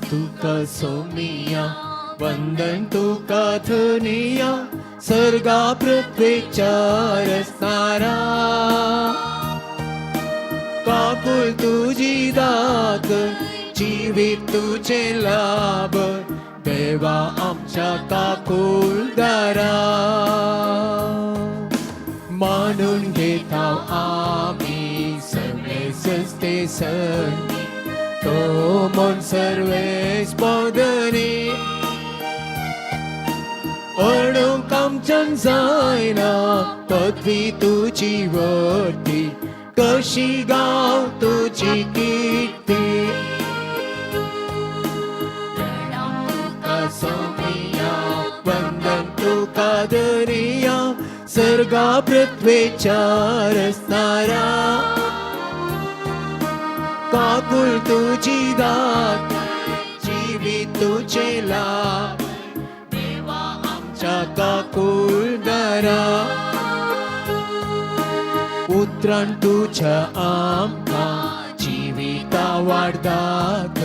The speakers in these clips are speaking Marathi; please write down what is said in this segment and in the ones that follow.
तुका सोमिया वंदन तुका धनिया सर्गा पृथ्वीचार सारा काकुल तुझी दात जीवित तुझे लाभ देवा आमच्या काकुलदारा मानून घेता आम्ही सर्वे सस्ते सण तो मन सर्वेस बोधने अणुक आमच्यान जायना पदवी तुझी वर्ती कशी गाव तुझी कीर्ती तुका सोमिया वंदन तुका धनिया सर्गा पृथ्वीचार असणारा काकुल तुझी दात जीवित तुझे लाभ देवा आमच्या काकुलदारा उतरण तुझ्या आमका जीविता वाढदाक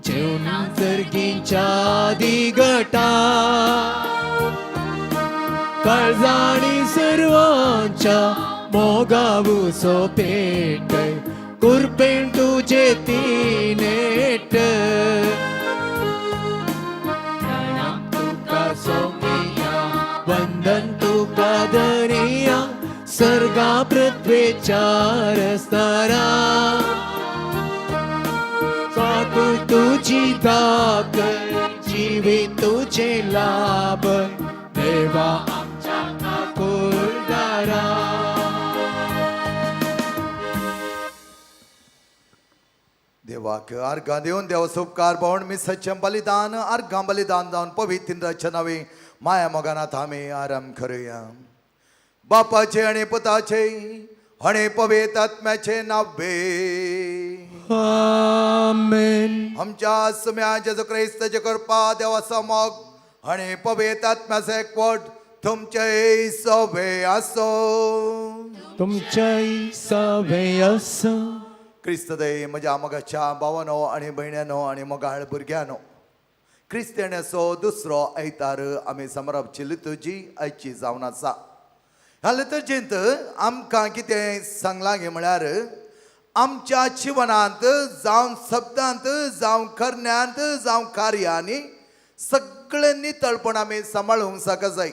जेवण जर्गींच्या दिगटा काळजाणी सर्वांच्या मोगावू सोपेट कुरपेन तुझे तिनेट प्रणाम तुका सोमिया वंदन तुका धनिया सर्गा पृथ्वीचार असणारा काकुल तुझी दात जीवित तुझे लाभ देवा आमच्या काकुलदारा देवाक अर्घा देऊन देवाचो उपकार पावून मी सच्चें बलिदान अर्घां बलिदान जावन पवित्र इंद्राच्या नावे माया मोगानात आमी आराम करुया. बापाचे आणि पुताचे आणि पवित्र आत्म्याचे नावे आमेन. आमच्या सुम्या जेजू ख्रिस्ताची कृपा देवाचो मोग आणि पवित्र आत्म्याचे एकवट तुमचे सवे आसो. तुमच्याही सवे असो. क्रिस्त दय म्हज्या मोगाच्या भावानो आणि भयण्यानो आणि मोगाळ भुरग्यानो क्रिस्ताण्याचो दुसरो आयतार आमी समरपची लितुर्जी आयची जावन आसा. ह्या लितुर्जींत आमकां कितें सांगलां गे म्हळ्यार आमच्या जिवनांत जावं शब्दांत जावं करण्यांत जावं कार्यांनी सगळें नितळपण आमी सांबाळूंक साका जाय.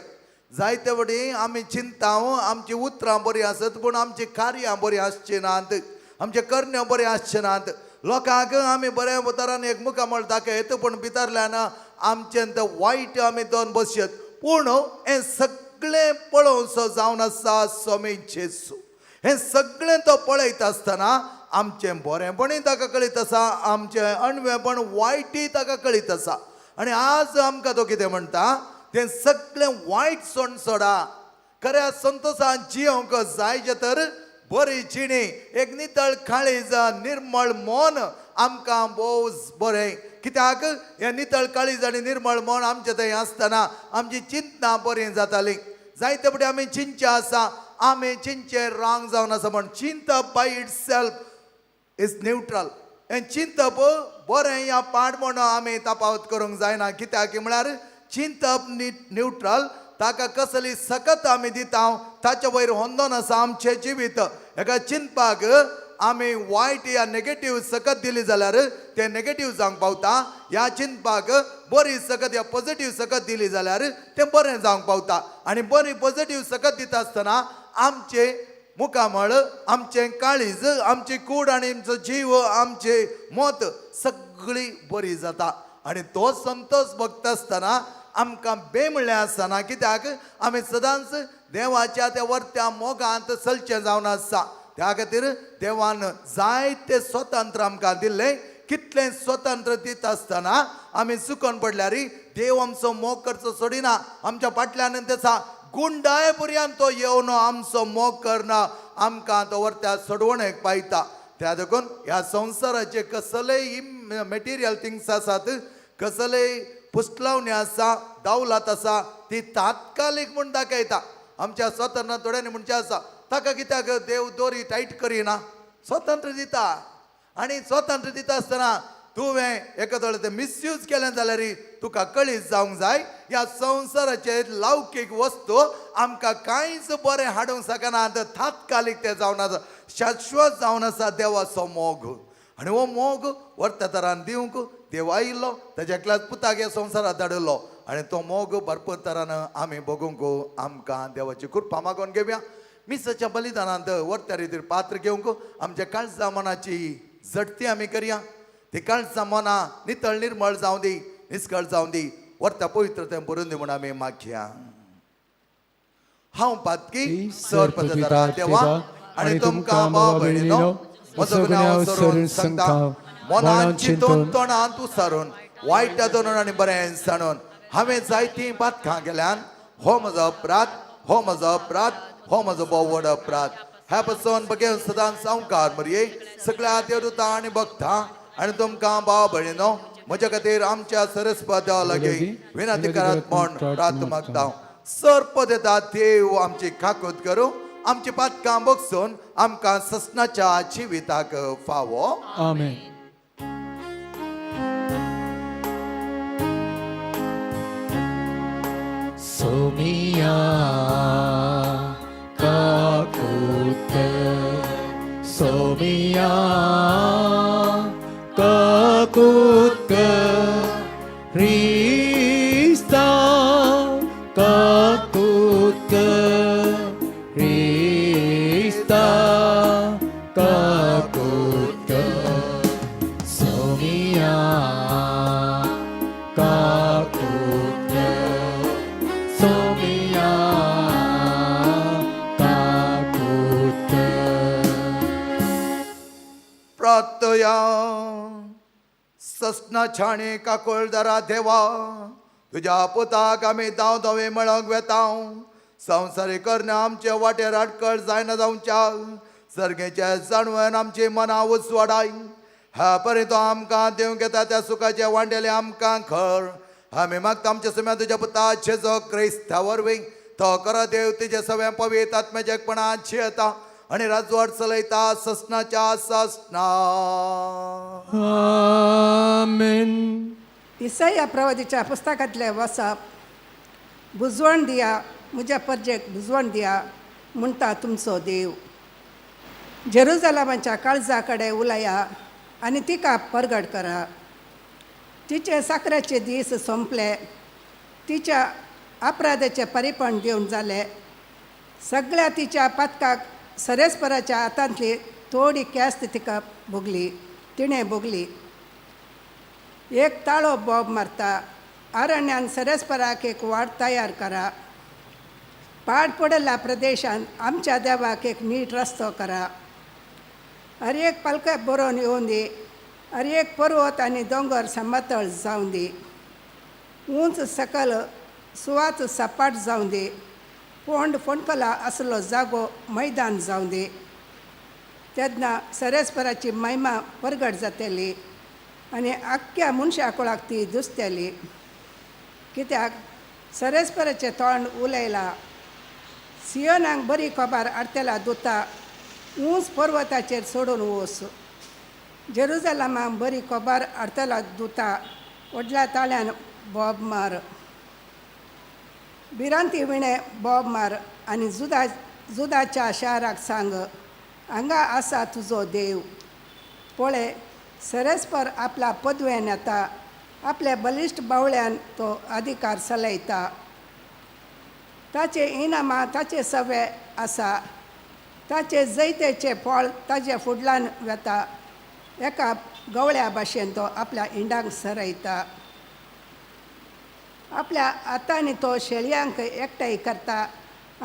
जायते वटी आमी चिंताव आमची उतरां बरीं आसत पूण आमची कार्यां बरीं आसची नात आमचे करण्यो बरें आसचे नात. लोकांक आमी बऱ्या तरान एकमुखामळ दाखयत पूण भितरल्यान आमचें वायट आमी दोन बसयत. पूण हें सगळें पळोवन सो जावन आसा स्वामी जेजू. हें सगळें तो पळयत आसतना आमचें बरेंपणूय ताका कळीत आसा आमचें अणवेपण वायटूय ताका कळीत आसा. आनी आज आमकां तो कितें म्हणटा तें सगळें वायट सोड सोडा खऱ्या संतोशान जियोंक जायचे तर बरी जिणी एक नितळ काळीज निर्मळ मन आमकां भोव बरें. कित्याक हें नितळ काळीज आनी निर्मळ मन आमचें थंय आसतना आमची चिंतना बरीं जातालीं. जायते फावटी आमी चिंचे आसा आमी चिंचे रॉंग जावन आसा म्हण चिंतप by itself is neutral. हें चिंतप बरें या पाड म्हण आमी तापावत करूंक जायना. कित्याक म्हळ्यार चिंतप न्यूट्रल ताका कसली सकत आमी दिता ताचे वयर होंदोन आसा आमचें जिवीत. हेका चिंतपाक आमी वायट या नेगेटीव सकत दिली जाल्यार तें नेगेटीव जावंक पावता. ह्या चिंतपाक बरी सकत या पॉझिटीव सकत दिली जाल्यार तें बरें जावंक पावता. आनी बरी पॉझिटीव सकत दिता आसतना आमचे मुखामळ आमचें काळीज आमची कूड आनी आमचो जीव आमचे मत सगळी बरी जाता. आनी तो संतोष भक्त आसतना आमकां बेमळ्ळें आसना. कित्याक आमी सदांच देवाच्या त्या वर्त्या मोगांत चलचें जावन आसा. त्या खातीर देवान जायते स्वतंत्र आमकां दिल्लें. कितलें स्वतंत्र दिता आसतना आमी चुकोन पडल्यार देव आमचो मोग करचो सोडिना. आमच्या फाटल्यान आसा गुंडाय पर्यंत तो येवन आमचो मोग करना आमकां तो व्हरत्या सोडवणेक पायता. त्या देखून ह्या संवसाराचे कसलेय मॅटेरियल थिंग्स आसात कसलेय पुस्तलावणी आसा दावलात आसा ती तात्कालीक म्हूण दाखयता. आमच्या स्वतंत्र थोड्यांनी म्हणचे आसा ताका कित्याक देव दोरी टायट करिना स्वतंत्र दिता. आनी स्वतंत्र दिता आसतना तुवें एखादो ते मिसयूज केलें जाल्यार तुका कळीत जावंक जाय ह्या संवसाराचे लौकीक वस्तू आमकां कांयच बरें हाडूंक शकना तात्कालीक ते जावन आसा शाश्वत जावन आसा देवाचो मोग आनी हो मोग वर्ता तरान दिवंक देव आयिल्लो ताच्या एकल्याच पुताक ह्या संवसारांत धाडिल्लो आनी तो मोग भरपूर तरान आमी बगूंक आमकां देवाची कृपा मागोवन घेवया मिसाच्या बलिदानांत वर्त्या रितीर पात्र घेवंक आमच्या काळजा मनाची झडती आमी करया ती काळजा मना नितळ निर्मळ जावं दी निश्कळ जावं दी वर्ता पवित्रतें भरून दी म्हूण आमी मागया हांव पातकी सर्पदरा देवा आनी तुमकां भाव भयणीनो म्हजो गुन्यांव सरून सांगता मनान चिंतून तोंडांत उसारून वायट धरून आनी बरें जाणून हांवें जायतीं पातकां केल्यान हो म्हजो अपराध हो म्हजो अपराध हो म्हजो भोव व्हड अपराध ह्या पासून बगे सदांच संवकार मरये सगळ्या देवदूतां आनी भक्तां आनी तुमकां भाव भयणीनो म्हजे खातीर आमच्या सरस्वती देवा लागीं विनंती करात म्हूण प्रार्थना मागता सर्प देता देव आमची काकूत करूं आमची पातकां बगसून आमकां ससनाच्या जिविताक फावो आमेन सोमिया काकूत सोमिया काकूत रिस्ता काकूत रिस्ता काकूत सोमिया काकूत सोमिया काकूत प्रार्थया ससना छाणे काकोळदारा देवा तुझ्या पुताक आमी दाव दवे मेळोंक वेता संवसारी करणे आमचे वाटेर आडकळ जायना जावच्या सर्गेचे जाणवण आमची मनां उसवाडाय ह्या पर्यंत आमकां दिवंक येता त्या सुखाचे वांडेले आमकां खर आमी मागता आमच्या समेत तुज्या पुताचे जो क्रिस्ता वरवीं तो कर देव तुजे सगळें पवित्र आत्म्याच्या एकपणान जियेता आनी राजवट चलयता ससनाच्या ससना आमेन इसाया प्रवादीच्या पुस्तकातले वचप बुजवण दिया म्हज्या परजेक बुजवण दिया म्हणटा तुमचो देव जेरुजलेमाच्या काळजा कडेन उलया आनी तिका परगट करा तिचे साकराचे दीस सोंपले तिच्या अपराधाचे परिपण दिवन जाले सगळ्या तिच्या पातकाक सरेस्पराच्या हातांतली थोडी कॅस्त तिका भोगली तिणें भोगली एक ताळो बॉब मारता अरण्यान सरेस्पराक एक वाड तयार करा पाड पडलेल्या प्रदेशांत आमच्या देवाक एक नीट रस्तो करा हर एक पलके बरोवन येवून दी हर एक पर्वत आनी दोंगर समतळ जावं दी उंच सकल सुवात सपाट जावं दी फोंड फोंडकला असलो जागो मैदान जावं दी तेन्ना सरेस्पराची महिमा परगट जातली आनी आख्ख्या मनशा कुळाक ती दुसतली कित्याक सरेस्पराचें तोंड उलयलां सियोनाक बरी खबर हाडटला दुता उंच पर्वताचेर सोडून वच जेरुजलेमाक बरी खबर हाडटला दुता व्हडल्या ताळ्यान बॉब मार भिरांती विणे बॉब मार आनी जुदाच्या शाराक सांग हांगा आसा तुजो देव पळय सरेस्पर आपल्या पदवेन येता आपल्या बलिश्ट बावळ्यान तो अधिकार चलयता ताचे इनामां ताचे सवे आसा ताचे जैतेचे फळ ताचे फुडल्यान वेता एका गवळ्या भाशेन तो आपल्या इंडांक सरयता आपल्या हातांनी तो शेळयांक एकठांय करता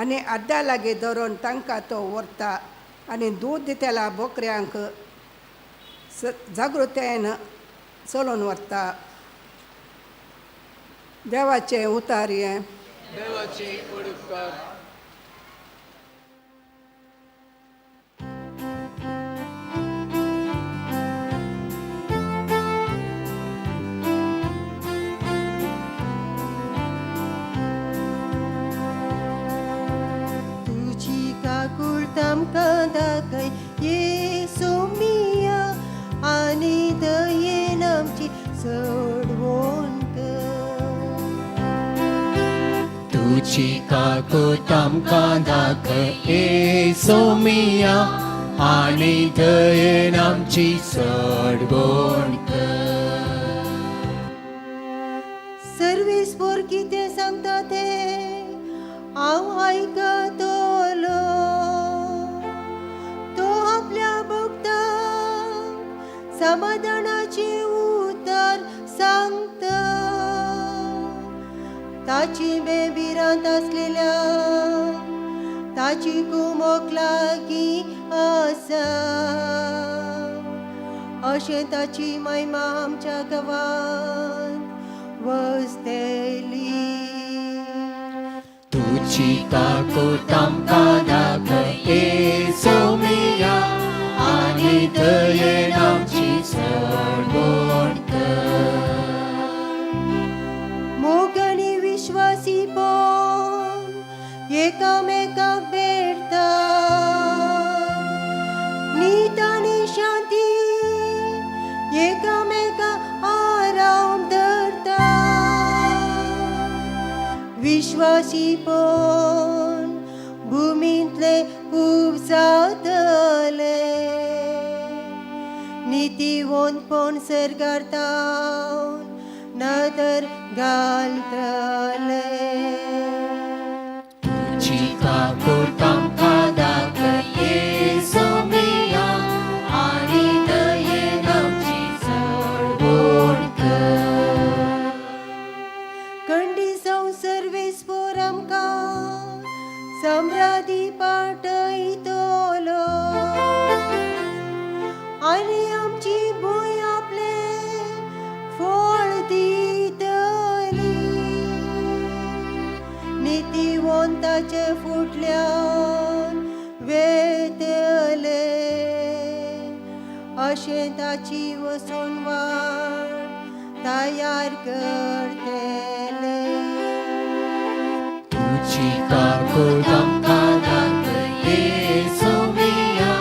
आनी आड्ड्या लागीं धरून तांकां तो व्हरता आनी दूद दितेल्या बोकऱ्यांक जागृतायेन चलोवन व्हरता देवाचें उतार हें देवाची उडकार तुझी काकूळ तामकां दाखय येसू मिया आनी दयेन काकूत आमकां दाखय सोमिया आनी दयेन आमची चडवण कर. सर्वेस्पोर कितें सांगता तें हांव आयकतलो. तो आपल्या भक्तांक समाधानाची उतर सांगता. ताची बेबिरांत आसलेल्या ताची कुमोक लागीं आसा. अशें ताची महिमा आमच्या गांवांत वसतेली. तुजी काकूत आमकां दाखय सोमिया आनी दयेन आमची चडवण कर. मोग आनी विश्वासी पण एकामेकाक भेटता. नीत आनी शांती एकामेका आराम धरता. विश्वासी पण भुमींतले उपजातले. नितीवंत पण सर्गार्तावन नदर घालतले. तुजी काकूत आमकां दाखय सोमिया आनी दयेन आमची चडवण कर. खंडी जावन सर्वेस्पोर आमकां सम्राधी पाटयतलो. आनी आमची भूंय आपले फळ दितली. नितीवंताचे फुटल्यान वेतले. अशें ताची वचून वाट तयार करतले. तुजी काकूत आमकां दाखय सोमिया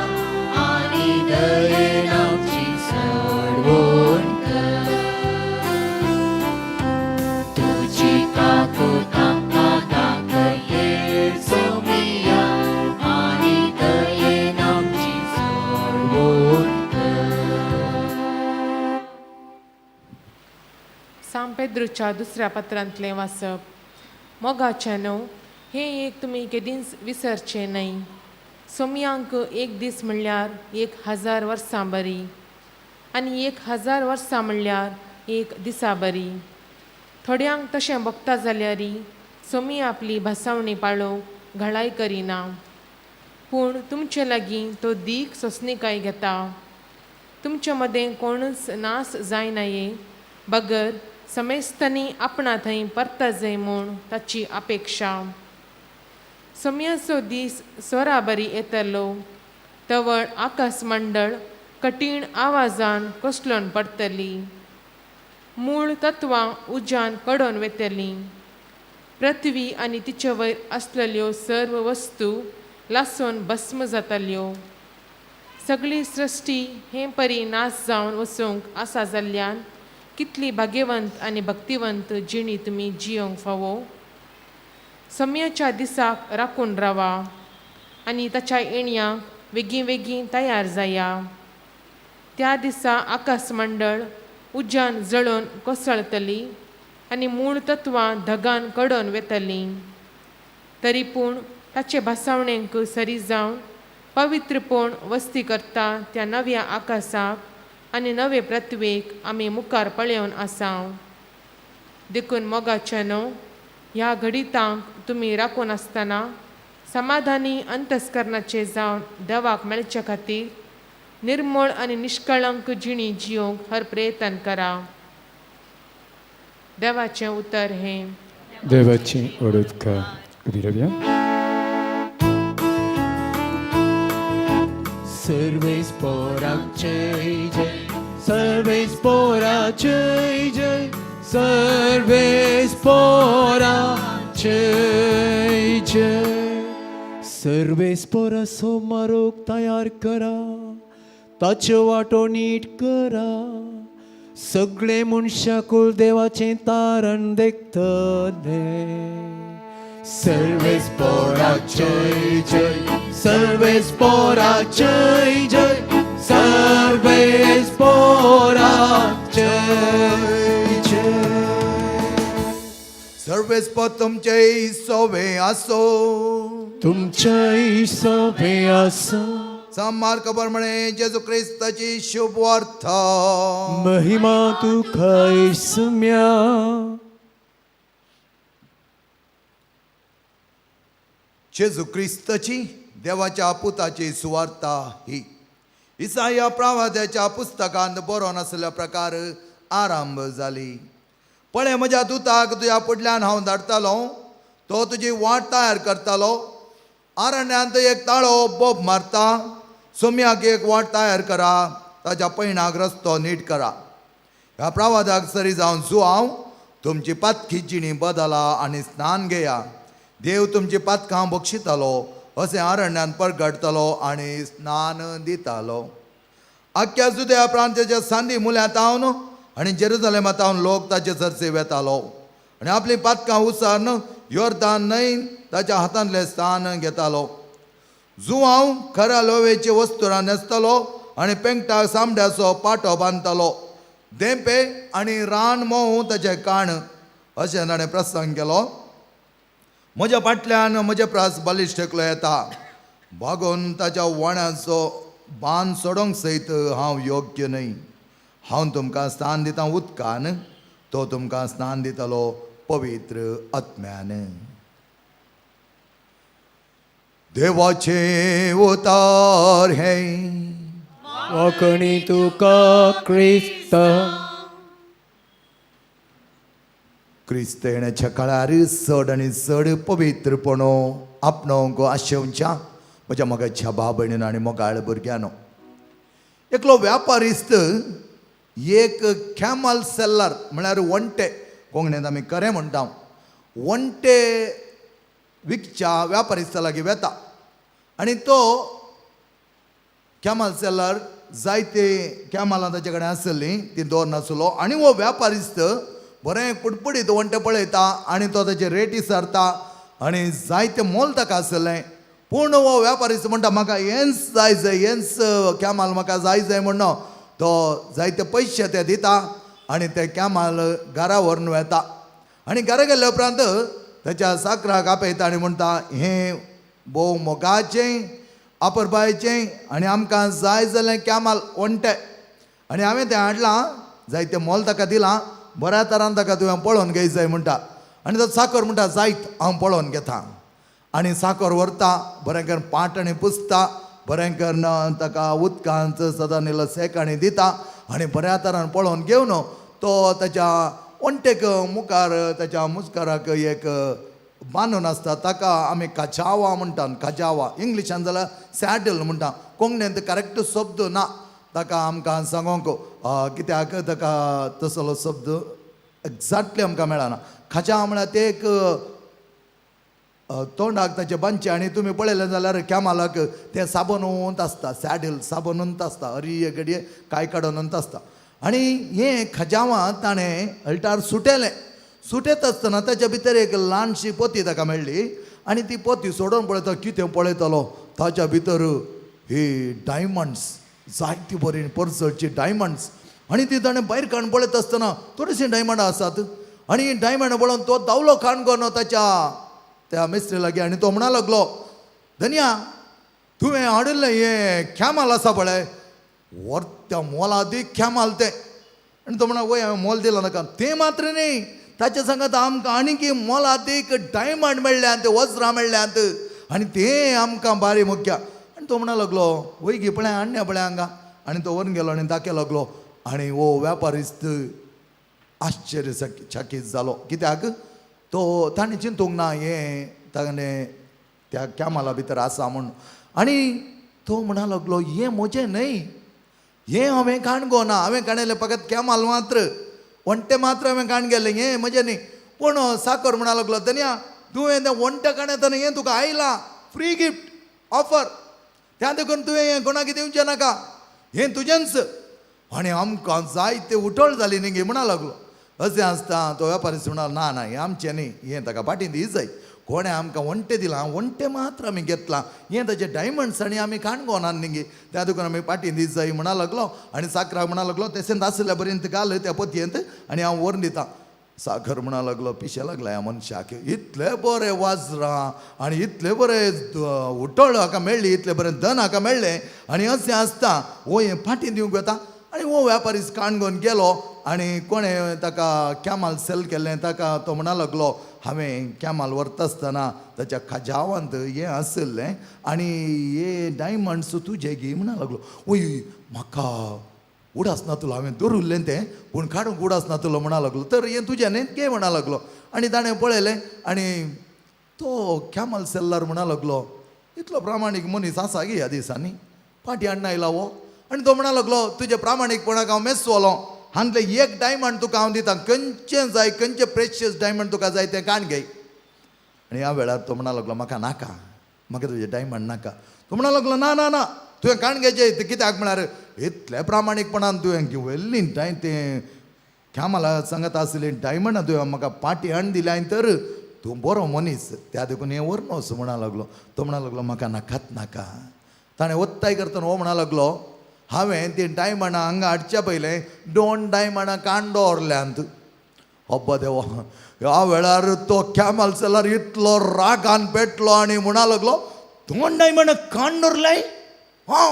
आनी दयेन आमची चडवण कर. तुजी काकूत आमकां दाखय सोमिया आनी दयेन आमची चडवण कर. सांत पेद्रूच्या दुसऱ्या पत्रांतलें वाचप. मोगाच्यानो हे एक तुमी केदींच विसरचे न्हय. सोमयांक एक दीस म्हणल्यार 1000 वर्सां बरी आनी 1000 वर्सां म्हणल्यार एक दिसा बरी. थोड्यांक तशें भोगता जाल्यारय सोमी आपली भासावणी पाळोवंक घाळाय करिना. पूण तुमचे लागीं तो दीक सोंसणीकाय घेता. तुमचे मदें कोणूच नास जायनाये बगर समेस्तांनी आपणा थंय परता जाय म्हूण ताची अपेक्षा. सोमयाचो दीस स्वरा बरी येतलो तवळ आकाश मंडळ कठीण आवाजान कोसळून पडटली. मूळ तत्वां उज्यान कडोवन वेतली. पृथ्वी आनी तिचे वयर आसलेल्यो सर्व वस्तू लासून भस्म जातल्यो. सगळी सृश्टी हे परी नाश जावन वचूंक आसा जाल्ल्यान कितली भाग्यवंत आनी भक्तिवंत जिणी तुमी जियोंक फावो. सोमयाच्या दिसाक राखून रावा आनी ताच्या येणयाक वेगीं वेगीं तयार जाया. त्या दिसा आकाश मंडळ उज्यान जळोवन कोसळटली आनी मूळ तत्वां धगान कडोवन वेतली. तरी पूण ताचे भासावणेंक सरी जावन पवित्रपण वस्ती करता त्या नव्या आकाशाक आनी नवे पृथ्वेक आमी मुखार पळयोवन आसाव. देखून मोगाच्यानो ह्या घडितांक तुमी राखून आसतना समाधानी अंतस्करणाचे जावन देवाक मेळचे खातीर निर्मळ आनी निश्कळंक जिणी जियोंक हर प्रयत्न करा. देवाचें उतर हें. देवाची ओडुतका उबी रावया. सर्वेस्पोराक जय जय, सर्वेस्पोराक जय जय, सर्वेस्पोराक जय जय. सर्वेस्पोरा सोमारोक तयार करा, ताच्यो वाटो नीट करा. सगळे मनशां कुल देवाचें तारण देखतले. सर्वेस्पराक जय जय, सर्वेस्पराक जय जय, सर्वेस्पराक जय जय. सर्वेस्पर तुमचे सोवे असो. तुमच्याही सोबे असो. मार्क प्रमाणे जेजू ख्रिस्ताची शुभ वार्ता. महिमा तुका येसुम्या. जेजू ख्रिस्ताची देवाच्या पुताची सुवार्ता ही इसाया प्रवाद्याच्या पुस्तकांत बरोवन आसल्या प्रकार आरंभ जाली. पळय, म्हज्या दुताक तुज्या फुडल्यान हांव धाडटालो, तो तुजी वाट तयार करतालो. आरण्यांत एक ताळो बोब मारता, सुम्याक एक वाट तयार करा, ताच्या पैणाक रस्तो नीट करा. ह्या प्रवादाक सरी जावन सुवाव, तुमची पातकी जिणी बदला आनी स्नान घेया. देव तुमची पातकां बक्षितालो अशें आरण्यांत परगटतलो आनी स्नान दितालो. आख्या जुद्या प्रांताच्या सांदी मुल्यांतावन आनी जेरुसलेमांतावन लोक ताचे सर्से वेतालो आनी आपली पातकां उसारन योर्दान न्हंयेन ताच्या हातांतलें स्थान घेतालो. जुवांव खऱ्या लोवेची वस्तुरां न्हेसतालो आनी पेंगटाक सामड्याचो पाटो बांदतालो. देंपे आनी रान मोव ताचें काण अशें ताणें प्रसंग केलो. म्हज्या फाटल्यान म्हजे प्रास बलिश्ट एकलो येता, भागोवन ताच्या वण्याचो बांद सोडोंक सयत हांव योग्य न्हय. हांव तुमकां स्नान दितां उदकान, तो तुमकां स्नान दितलो पवित्र आत्म्यान. देवाचे अवतार हे वाकणी तुका क्रिस्त. क्रिस्त येण्याच्या काळार चड आनी चड पवित्रपणो आपणावंक आशेवच्या म्हज्या मोगाच्या भाव भयणीन आनी मोगाळ भुरग्यानो. एकलो व्यापारिस्त एक कॅमल सेल्लर म्हळ्यार वंटे, कोंकणींत आमी खरें म्हणटा, वंटे विकच्या व्यापारिस्ता लागीं वेता. आनी तो कॅमल सेल्लर जायते कॅमलां ताचे कडेन आसलीं, ती दवरनासलो. आनी हो व्यापारिस्त बरें पुडपुडीत वंटे पळयता आनी तो ताचे रेटी सारता आनी जायते मोल ताका आसलें. पूण हो व्यापारिस्त म्हणटा म्हाका हेंच जाय जाय, हेंच कॅमाल म्हाका जाय जाय म्हणून तो जायते पयशे ते दिता आनी ते कॅमाल घरा व्हरून वेता. आनी घरा गेल्या उपरांत ताच्या साकराक आपयता आनी म्हणटा हें भोव मोगाचें आपुरबायेचें आनी आमकां जाय जालें कॅमाल वंटे आनी हांवें तें हाडलां, जायतें मोल ताका दिलां, बऱ्या तरान ताका तुवें पळोवन घेय जाय म्हणटा. आनी तो साकर म्हणटा जायत हांव पळोवन घेता. आनी साकर व्हरता, बरें करून पाटणी पुसता, बरें करून ताका उदकांत सदां इल्लो सेकाणी दिता आनी बऱ्या तरान पळोवन घेवन तो ताच्या वंटेक मुखार ताच्या मुस्काराक एक बांदून आसता, ताका आमी काचावा म्हणटात. काचावा इंग्लिशान जाल्यार सॅडल म्हणटा, कोंकणींत करेक्ट शब्द ना ताका आमकां सांगोंक, कित्याक ताका तसलो शब्द एक्झॅक्टली आमकां मेळना. खाचा म्हळ्यार ते एक तोंडाक ताचे बांदचे आनी तुमी पळयलें जाल्यार कॅमालाक ते साबनूंत आसता, सॅडल साबनूंत आसता, अरी घडये कांय काडूनूच आसता. आनी हें खजावां ताणें अल्टार सुटयलें. सुटयत आसतना ताच्या भितर एक ल्हानशी पोती ताका मेळ्ळी आनी ती पोती सोडून पळयता, कितें पळयतलो ताच्या भितर ही डायमंड्स, जायती बरी परसडची डायमंड्स. आनी ती ताणें भायर काडून पळयत आसतना थोडीशीं डायमंडां आसात. आनी डायमंड पळोवन तो धांवलो काणकोण ताच्या त्या मिस्त्री लागीं आनी तो म्हणा लागलो, धन्या तुवें हाडिल्लें हें कॅमाल आसा पळय, वर्त्या मोलादीक कॅमाल तें. आनी तो म्हणा वय हांवें मोल दिलां नाका. तें मात्र न्ही, ताचे सांगात आमकां आनीक मोलादीक डायमंड मेळ्ळ्यांत, वज्रां मेळ्ळ्यांत आनी तें आमकां बारी मुख्य. आनी तो म्हणा लागलो वय गी पळय हाडण्या पळय हांगा. आनी तो व्हरून गेलो आनी दाखय लागलो. आनी हो व्यापारिस्त आश्चर्यचकीत जालो, कित्याक तो ताणें चिंतूंक ना हें ताणें त्या कॅमाला भितर आसा म्हूण. आनी तो म्हणा लागलो हें म्हजें न्हय, हें हांवें काणगो ना, हांवें काणयलें फकत कॅमाल मात्र, वंटे मात्र हांवें काण गेलें, हें म्हजें न्ही. पूण साकर म्हणा लागलो धन्या तुवें तें वंटे काणयतना हें तुका आयलां, फ्री गिफ्ट ऑफर, त्या देखून तुवें हें कोणाक दिवचें नाका, हें तुजेंच. आनी आमकां जायते उठोळ जाली न्ही गे म्हणा लागलो. अशें आसता. तो वेपारी म्हणा ना ना हें आमचें न्ही, हें ताका पाटी दी जाय. कोणे आमकां वंटे दिला वंटे मात्र आमी घेतला हें ताचे डायमंड्स आनी आमी काणकोणान निगे त्या दुकान आमी पाटी दीस जाय म्हणा लागलो आनी साकराक म्हणा लागलो तेसेंत आसल्या पर्यंत घाल त्या पोतयेंत आनी हांव व्हरून दितां साखर म्हणा लागलो पिशे लागला ह्या मनशाक इतले बरे वाजरां आनी इतले बरे उटोळ हाका मेळ्ळी इतले बरे धन हाका मेळ्ळें आनी अशें आसता हो हें फाटीं दिवंक वता आनी हो व्यापारी काणकोण गेलो आनी कोणें ताका कॅमाल सेल केल्लें ताका तो म्हणा लागलो हांवें कॅमाल व्हरता आसतना ताच्या खाज्यावांत हें आसलें आनी हे डायमंड्स तुजे घे म्हणा लागलो ओय म्हाका उडास नातलो हांवें दवरुल्लें तें पूण काडूंक उडास नातलो म्हणा लागलो तर हें तुजें न्ही घे म्हणा लागलो आनी ताणें पळयलें आनी तो कॅमाल सेल्लर म्हणा लागलो इतलो प्रामाणीक मनीस आसा गे ह्या दिसांनी फाटीं हाडून आयला हो आनी तो म्हणा लागलो तुज्या प्रामाणीकपणाक हांव मेसवलो हांतले एक डायमंड तुका हांव दितां खंयचें जाय खंयचें प्रेशियस डायमंड तुका जाय तें काण घे आनी ह्या वेळार तो म्हणा लागलो म्हाका नाका म्हाका तुजें डायमंड नाका तो म्हणा लागलो ना ना ना तुवें काण घेचें तें कित्याक म्हळ्यार इतले प्रामाणीकपणान तुवें व्हेल्ली तें कॅमाला सांगत आसली डायमंड तुवें म्हाका पाटी हाडून दिली हांवें तर तूं बरो मनीस त्या देखून हें व्हरून वच म्हणा लागलो तो म्हणा लागलो म्हाका नाकाच नाका ताणें वत्ताय करतना हो म्हणा लागलो हांवें ती डायमंडां हांगा हाडच्या पयलें 2 डायमंडां काण दवरल्यांत हब्बा देवा ह्या वेळार तो कॅमाल सेलर इतलो रागान पेटलो आनी म्हणा लागलो 2 डायमंडां काण दवरलाय हां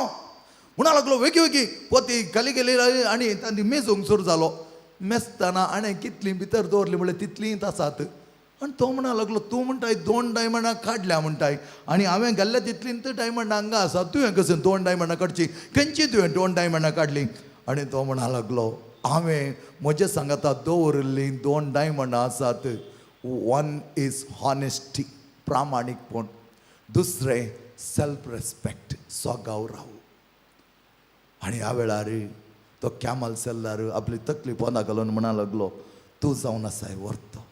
म्हणा लागलो वेगी वेगी पोती खाली गेली आनी तांणी मेजूंक सुरू जालो मेसतना आनी कितलीं भितर दवरली म्हळ्यार तितलींच आसात आनी तो म्हणा लागलो तूं म्हणटाय 2 डायमंडां काडल्या म्हणटाय आनी हांवें घाल्ल्या तितलींच डायमंडां हांगा आसा तुवें कशें 2 डायमंडां काडची खंयची तुवें 2 डायमंडां काडली आनी तो म्हणा लागलो हांवें म्हजे सांगाता दवरल्लीं 2 डायमंडां आसात 1 इज हॉनेस्टी प्रामाणीकपण दुसरें सेल्फ रेस्पेक्ट स्वगौरव आनी ह्या वेळार तो कॅमाल सेल्लर आपली तकली पोंदा घालून म्हणा लागलो तूं जावन आसाय व्हरतो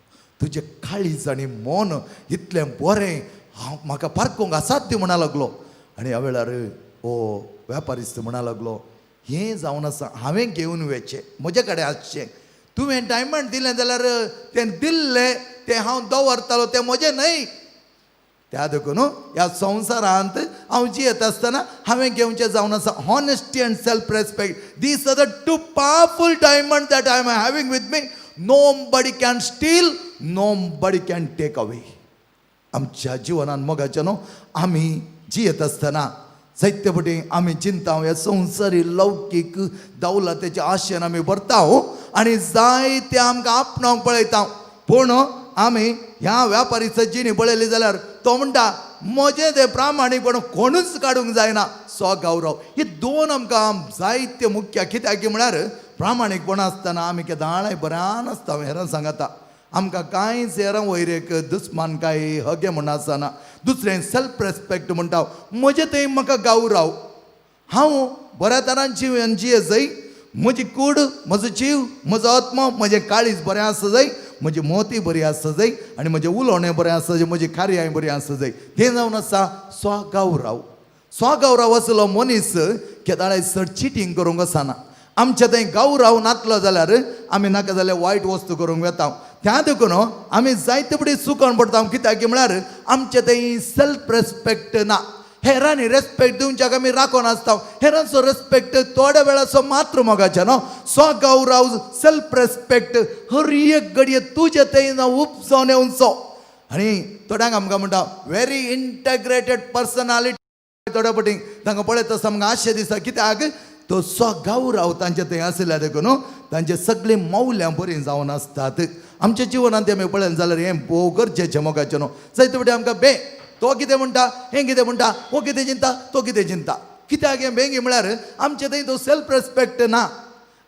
तुजें काळीज आनी मन इतलें बरें हांव म्हाका पारखूंक असाध्य म्हणा लागलो आनी ह्या वेळार हो व्यापारीस्त म्हणा लागलो हें जावन आसा हांवें घेवन वचचें म्हजे कडेन आसचें तुवें डायमंड दिलें जाल्यार तें दिल्लें तें हांव दवरतालो तें म्हजें न्हय त्या देखून ह्या संवसारांत हांव जियेत आसतना हांवें घेवचें जावन आसा honesty and self respect these are the 2 powerful diamond that I am having with me nobody can steal nobody can take away आमच्या जिवनांत मोगाचें न्हू आमी जियेत आसतना साहित्यपटी आमी चिंता ह्या संवसारी लौकीक दौलतेच्या आशेन आमी भरता आनी जायते आमकां आपणावंक पळयता पूण आमी ह्या व्यापारी सज्जीनी पळयली जाल्यार तो म्हणटा म्हजें तें प्रामाणीकपण कोणूच काडूंक जायना स्वगौरव ही 2 आमकां जायते मुख्य कित्याक म्हळ्यार प्रामाणीकपण आसतना आमी केदाळाय बऱ्यान आसता हेरां सांगता आमकां कांयच हेरां वैरेक दुस्मान कांय हगे म्हण आसना दुसरें सेल्फ रेस्पेक्ट म्हणटा म्हजें थंय म्हाका गौरव हांव बऱ्या तरान जिवन जिये जाय म्हजी कूड म्हजो जीव म्हजो आत्मा म्हजें काळीज बरें आसा जाय म्हजी मोती बरी आसता जाय आनी म्हजें उलोवणें बरें आसता जाय म्हजी कार्याय बरी आसता जाय तें जावन आसा स्वगौरव आसलो मनीस केदाळे चड चिटींग करूंक वचना आमचे थंय गौरव नातलो जाल्यार आमी नाका जाल्यार वायट वस्तू करूंक वेता त्या देखून आमी जायते फुडें चुकोन पडटा कित्याक म्हळ्यार आमचे थंय सेल्फ रेस्पेक्ट ना हेरांनी रेस्पेक्ट दिवच्याक आमी राखून आसता हेरांचो रेस्पेक्ट थोड्या वेळाचो मात्र मोगाचें न्हू स्वगौरव सेल्फ रेस्पेक्ट हर एक घडये तुजे थंय उपजावन येवचो आनी थोड्यांक आमकां म्हणटा व्हेरी इंटेग्रेटेड पर्सनालिटी थोड्या फावटी तांकां पळयत आसता आमकां आशे दिसता कित्याक तो स्वगौरव तांचे थंय आसल्या देखून तांचे सगळीं मौल्यां बरीं जावन आसतात आमच्या जिवनांत आमी पळयलें जाल्यार हें भोव गरजेचें मोगाचें न्हू जायते फावटी आमकां तो कितें म्हणटा हें कितें म्हणटा हो कितें चिंता तो कितें चिंता कित्याक हें बेगी म्हळ्यार आमचे थंय तो सेल्फ रेस्पेक्ट ना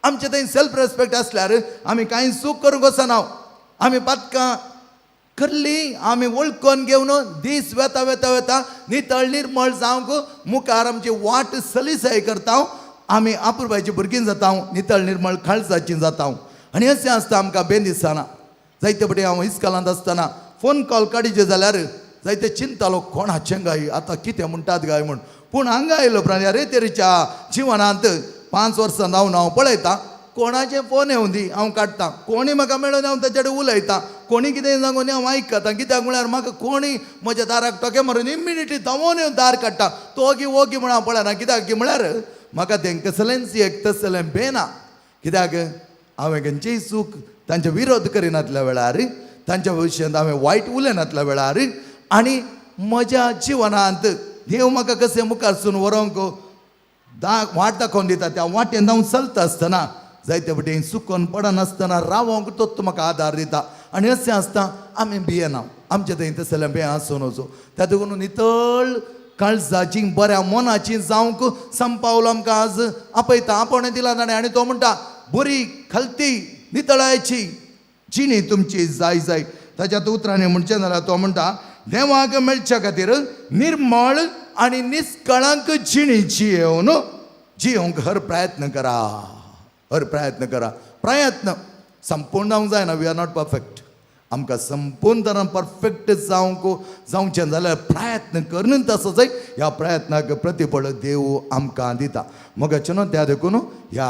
आमचे थंय सेल्फ रेस्पेक्ट आसल्यार आमी कांय सूख करूंक वचना आमी पातकां करली आमी वळखून घेवन दीस वेता वेता वेता नितळ निर्मळ जावंक मुखार आमची वाट सलीसाय करता आमी आपुरबायची भुरगीं जाता नितळ निर्मळ खालसाचीं जाता आनी अशें आसता आमकां बेदिसना जायते फावटी हांव इस्कॉलांत आसतना फोन कॉल काडीचे जाल्यार जायते चिंतालो कोणाचें गाय आतां कितें म्हणटात गाय म्हूण पूण हांगा आयलो प्राणी रे तरेच्या जिवनांत 5 वर्सां जावन हांव पळयतां कोणाचे फोन येवन दी हांव काडटां कोणी म्हाका मेळून हांव ताचे कडेन उलयतां कोणी कितें सांगून हांव आयकता कित्याक म्हळ्यार म्हाका कोणी म्हज्या दाराक टोके मारून इमिडिएटली धांवून येवन दार काडटा तो ओगी म्हण हांव पळयना कित्याक की म्हळ्यार म्हाका तें कसलेंच एक तसलें बेना कित्याक हांवें खंयचेय सूख तांचे विरोध करिनातल्या वेळार तांच्या विशयांत हांवें वायट उलयनातल्या वेळार आनी म्हज्या जिवनांत देव म्हाका कशें मुखारसून व्हरूंक वाट दाखोवन दिता त्या वाटेन हांव चलता आसतना जायते वटेन सुकोन पडनासतना रावोंक तोच म्हाका आदार दिता आनी अशें आसता आमी भियेना आमचे थंय तसलें भें आसूं नजो त्या देखून नितळ काळजाची बऱ्या मनाची जावंक संपावलो आमकां आज आपयता आपण दिला ताणें आनी तो म्हणटा बरी खलती नितळायची जिणी तुमची जाय जाय ताच्यात उतरांनी म्हणचें जाल्यार तो म्हणटा देवाक मेळच्या खातीर निर्मळ आनी निस्कळंक जिणी जियोंक हर प्रयत्न करा हर प्रयत्न करा प्रयत्न संपूर्ण जावंक जायना वी आर नॉट परफेक्ट आमकां संपूर्ण तरान परफेक्ट जावचें जाल्यार प्रयत्न करून तसो जाय ह्या प्रयत्नाक प्रतिफळ देव आमकां दिता मोगाचें न्हू त्या देखून ह्या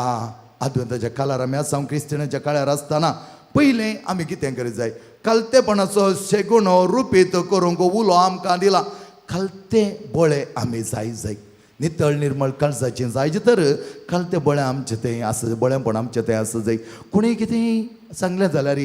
आद्वंताच्या काळार आमी आसा क्रिस्तियनाच्या काळार आसतना पयलें आमी कितें करीत जाय कलतेपणाचो शेगूण रुपीत करूंक उलो आमकां दिला कलते बळे आमी जाय नितळ निर्मळ काळजाचें जायचे तर कलते बळें आमचें तें आसा बळेंपण आमचें तें आसा जाय कोणीय कितें सांगलें जाल्यार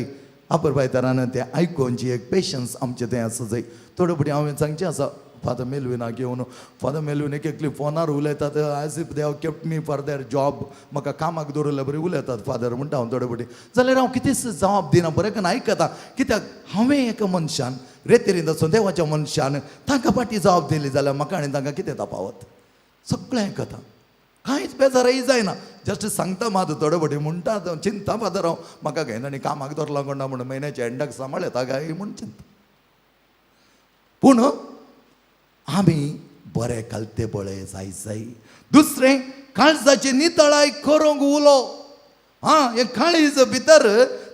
आपुरबाय तरान तें आयकून जी एक पेशन्स आमचें तें आसा जाय थोडे फुडें हांवें सांगचें आसा फादर मेलविनाक घेवन फादर मेलवीन एकली फोनार उलयतात as if they have kept me for their job म्हाका कामाक दवरल्या बरी उलयतात फादर म्हणटा हांव थोडे फुडें जाल्यार हांव कितेंच जबाब दिना बरें करून आयकता कित्याक हांवें एका मनशान रेतेरीन वचून देवाच्या मनशान तांकां फाटीं जबाब दिली जाल्यार म्हाका आनी तांकां कितें तापावत सगळें आयकता कांयच बेजारय जायना जस्ट सांगता मात थोडे फुडें म्हणटा चिंता फादर हांव म्हाका घेयना आनी कामाक दवरला कोणा म्हणून म्हयन्याच्या एंडाक सांबाळ येता काय म्हूण चिंता पूण आमी बरें कलते बळे जाय दुसरें काळजाची नितळाय करूंक उलो हे काळीज भितर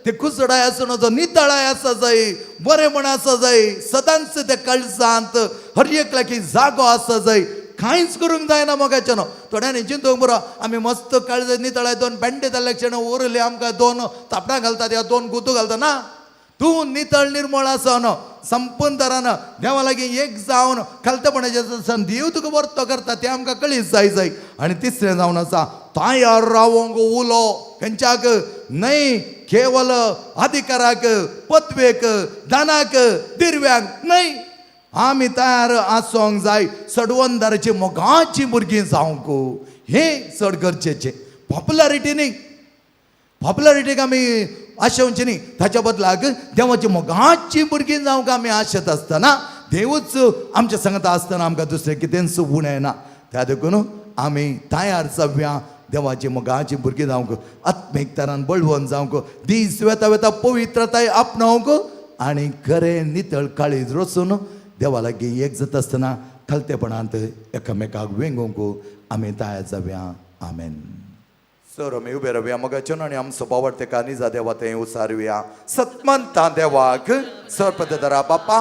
ते कुसडाय आसूं नजो नितळाय आसा जाय बरेंपण आसा जाय सदांच त्या काळजांत हर एक लागी जागो आसा जाय कांयच करूंक जायना मोगाचें न्हू थोड्यांनी चिंतूंक बरो आमी मस्त काळज नितळाय 2 बँडे जाल्ल्या क्षण उरले आमकां 2 तापडां घालतात या 2 गुतू घालता ना तूं नितळ निर्मळ आसा न्हू संपूर्ण तरान देवा लागीं एक जावन खालतेपणाचें देव तुका वर्तो करता तें आमकां कळीत जाय आनी तिसरें जावन आसा तयार रावोंक उलो खंयच्याक न्हय केवल अधिकाराक पदवेक दानाक दिरव्याक न्हय आमी तयार आसोंक जाय सडवंदाराची मोगाची भुरगीं जावंक हे चड गरजेचें पॉप्युलॅरिटी न्ही पॉप्युलॅरिटीक आमी आशेवची न्ही ताच्या बदलाक देवाची मोगाची भुरगीं जावंक आमी आशेत आसतना देवूच आमच्या सांगता आसतना आमकां दुसरें कितेंच उणें ना त्या देखून आमी तयार जावया देवाची मोगाची भुरगीं जावंक आत्मीक तरान बळवंत जावंक दीस वेता वेता पवित्रताय आपणावंक आनी खरें नितळ काळीज रचून देवा लागीं एक जाता आसतना खालतेपणांत एकामेकाक वेंगूंक आमी तयार जावया आमेन सर आमी उबे रावया मोगाचें आनी आमचो पावड तेका निजा देवा थंय उसारुया सतमंता देवाक सर्पदरा बापा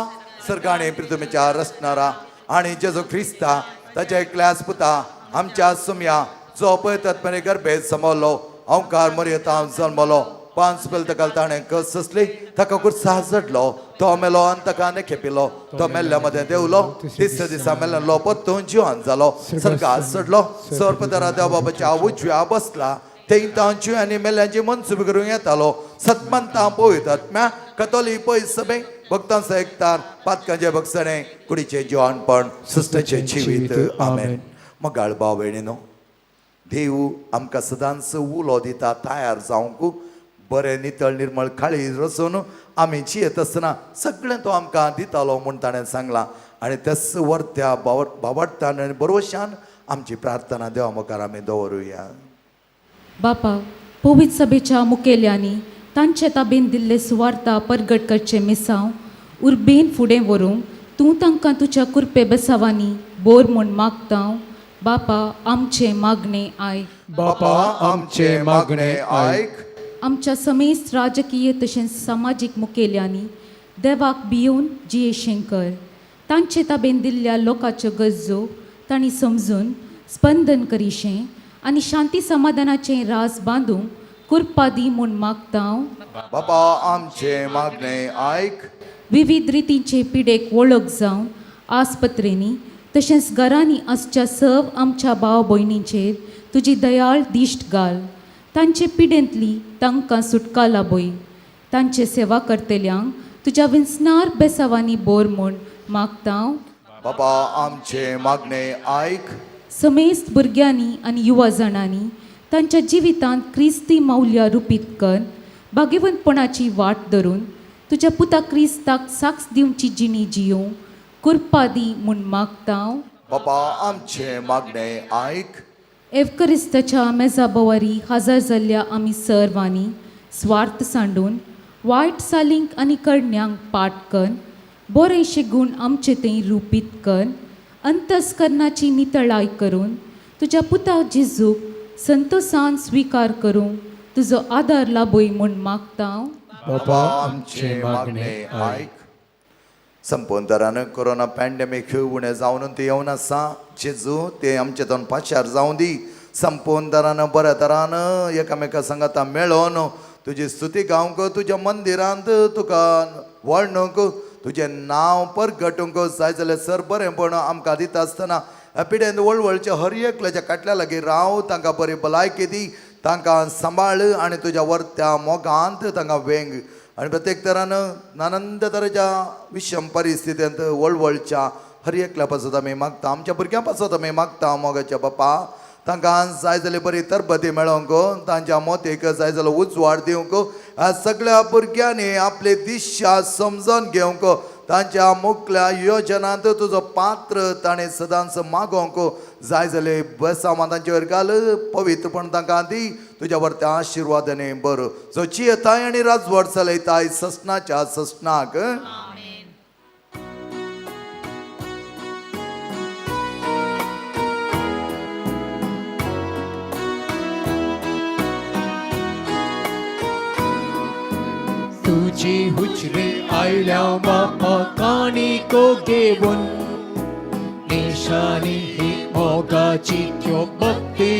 सर्गाणी पृथ्वीच्या रचणारा आनी जेजू क्रिस्ता ताच्या एकल्याच पुता आमच्या सुम्या जो पळयतात मेरे गर्भेत समोरलो अवकार मर्यादा जल्मलो 5 बेल तकाल ताणें कस असली ताका कुर्सा झडलो तो मेलो आनी ताका खेपिलो तो मेल्ल्या मध्ये देवलो तिसऱ्या दिसा मेल्लो परतून जिवान जालो सर्गात चडलो सर्पदरा देवा बाबाच्या उजव्या बसला थंय तांची आनी मेल्ल्यांची मनसुबी करूंक येतालो सतमंता पळयत आत्म्या कतोली पयस सभे भक्तांचो एकतार पातकांचे भक्षणे कुडीचे जिवानपण सुस्तेचे जिवीत आमेन मगाळ भाव भयणीनो देव आमकां सदांच उलो दिता तयार जावंक बरें नितळ निर्मळ काळीज रचून आमी जियेत आसतना सगळें तो आमकां दितालो म्हूण ताणें सांगलां आनी तेच वर्त्या बाबाडटान आनी बरोवशान आमची प्रार्थना देवा मुखार आमी दवरुया बापा पवित्र सभेच्या मुखेल्यांनी तांचे ताबेन दिल्ले सुवार्ता परगट करचे मिसांव उर्बेन फुडें व्हरूंक तूं तांकां तुज्या कुरपे बेसावांनी बोर म्हूण मागता बापा आमचे मागणे आयक बापा आमचे मागणे आयक आमच्या समेस्त राजकीय तशेंच सामाजीक मुखेल्यांनी देवाक भियोन जियेशें कर तांचे ताबेन दिल्ल्या लोकांच्यो गरजो तांणी समजून स्पंदन करीशें आनी शांती समाधानाचें रास बांदूंक कृपा दी म्हूण मागतां. बापा आमचे मागणे आयक. विविध रितींचे पिडेक वळख जावन आस्पत्रेनी तशेंच घरांनी आसच्या सर्व आमच्या भाव भयणींचेर तुजी दयाळ दिश्ट घाल. तांचे पिडेंतली तांकां सुटका लाबय. तांचे सेवा करतल्यांक तुज्या विंसनार बेसावांनी बोर म्हूण मागतां. बापा आमचे मागणे आयक. समेस्त भुरग्यांनी आनी युवा जाणांनी तांच्या जिवितांत क्रिस्ती मौल्या रुपीत कर. भाग्यवंतपणाची वाट धरून तुज्या पुता क्रिस्ताक साक्ष दिवची जिणी जियों कृपा दी म्हूण मागतां. बापा आमचे मागणे आयक. एवकरिस्ताच्या मेजा बोवारी हजर जाल्ल्या आमी सर्वांनी स्वार्थ सांडून वायट सालींक आनी करण्यांक पाट कर. बरेंशे गूण आमचे थंय रुपीत कर. अंतस्करणाची नितळाय करून तुज्या पुता जेजूक संतोषान स्विकार करूंक तुजो आदार लाबय म्हूण मागतां. बापा आमचे मागणे आयक. संपूर्ण तरान कोरोना पॅन्डेमीक उणें जावन ते येवन आसा. जेजू ते आमचे दोन पाचार जावं दी. संपूर्ण तरान बऱ्या तरान एकामेका संगता मेळोन तुजी स्तुती गावंक तुज्या मंदिरांत तुका वळणूक तुजें नांव परगटूंक जाय जाल्यार सर बरेंपण आमकां दिता आसतना ह्या पिड्यान वळवळचे हर एकल्याच्या काटल्या लागीं राव. तांकां बरी भलायकी दी. तांकां सांबाळ आनी तुज्या वर्त्या मोगांत तांकां वेंग. आनी प्रत्येक तरान नानंद तरेच्या विशम परिस्थितींत वळवळच्या हर एकल्या पासत आमी मागता. आमच्या भुरग्यां पासत आमी मागता मोगाच्या बापा. तांकां जाय जाल्यार बरी तरबती मेळोवंक तांच्या मोतेक जाय जाल्यार उजवाड दिवंक ह्या सगळ्या भुरग्यांनी आपली दिशा समजून घेवंक तांच्या मुखल्या योजनांत तुजो पात्र ताणें सदांच मागोवंक जाय जाल्यार बेसांवां तांचे वयर घाल. पवित्रपण तांकां दी. तुज्या वर्त्या आशिर्वादाने बरो जो चियेताय आनी राजवट चलयताय ससनाच्या ससनाक. तुझी हुजरे आयल्या बापा काणिको घेवन निशानी ही मोगाची त्यो भक्ती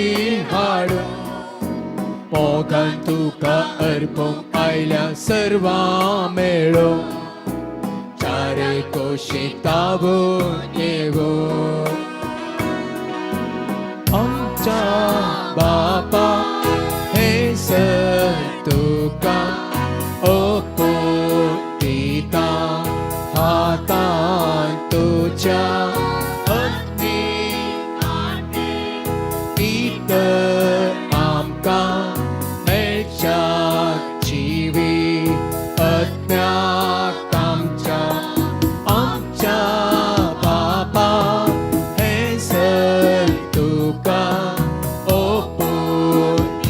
हाडून मोगान तुका अर्पूंक आयल्या सर्वां मेळो चारे कोशे ताबून येवो. आमच्या बापा हे सर तुका ओपोतिता हातान तुझ्या अग्नी इतर आमकां मेळच्या जिवी अज्ञात आमच्या बापा हे सर तुका ओपोतिता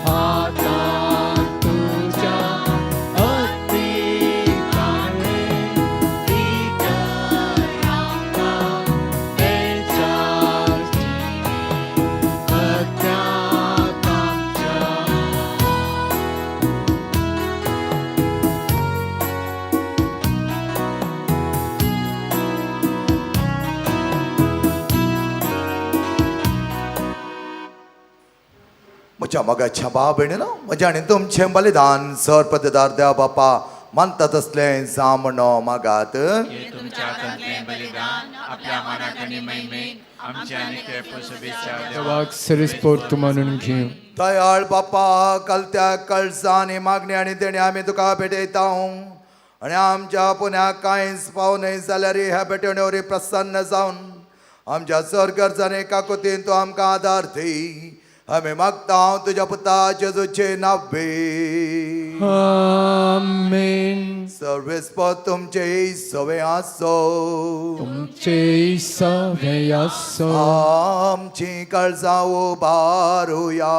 हातान तुझ्या अग्नी इतर आमकां मेळच्या अज्ञात म्हज्या मोगाच्या भाव भयणीनो म्हज्या आनी तुमचें बलिदान सर पददार द्या बापा. मानता तसलें जा म्हणो मागात. तुमच्या हातांतलें बलिदान आपल्या मनाक आनी महिमेक आमच्या नित्य शुभेच्छा देवा. देवाक सरस्पोर्त मानून घेऊ. दयाळ बापा कलत्या कळसांनी मागणी आनी देणी आमी तुका भेटयता. आनी आमच्या पुण्याक कांयच पावनय जाल्यार ह्या भेटवणेवरी प्रसन्न जावन आमच्या सर गरजांनी काकुतीन तूं आमकां आदार दी. आमी मागता तुज्या पुता जेजूचे नांवे. आमेन. सर्वेस्पद तुमचे सवे आसो. तुमचे सवे आसो. आमची काळजां उबारुया.